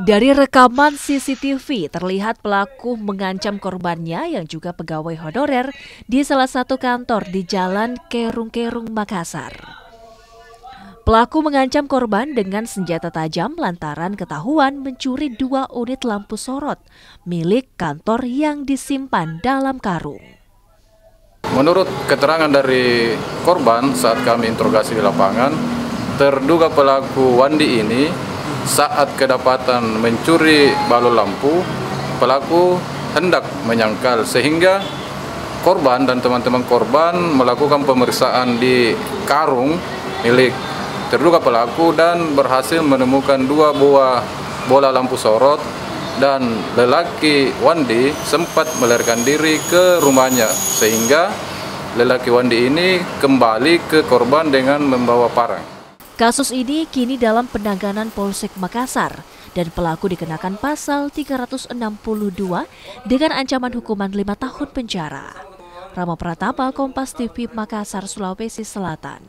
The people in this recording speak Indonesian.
Dari rekaman CCTV terlihat pelaku mengancam korbannya yang juga pegawai honorer di salah satu kantor di Jalan Kerung-Kerung, Makassar. Pelaku mengancam korban dengan senjata tajam lantaran ketahuan mencuri 2 unit lampu sorot milik kantor yang disimpan dalam karung. Menurut keterangan dari korban saat kami interogasi di lapangan, terduga pelaku Wandi ini saat kedapatan mencuri balon lampu, pelaku hendak menyangkal sehingga korban dan teman-teman korban melakukan pemeriksaan di karung milik terduga pelaku dan berhasil menemukan 2 buah bola lampu sorot dan lelaki Wandi sempat melarikan diri ke rumahnya sehingga lelaki Wandi ini kembali ke korban dengan membawa parang. Kasus ini kini dalam penanganan Polsek Makassar dan pelaku dikenakan pasal 362 dengan ancaman hukuman 5 tahun penjara. Rama Pratapa, Kompas TV, Makassar, Sulawesi Selatan.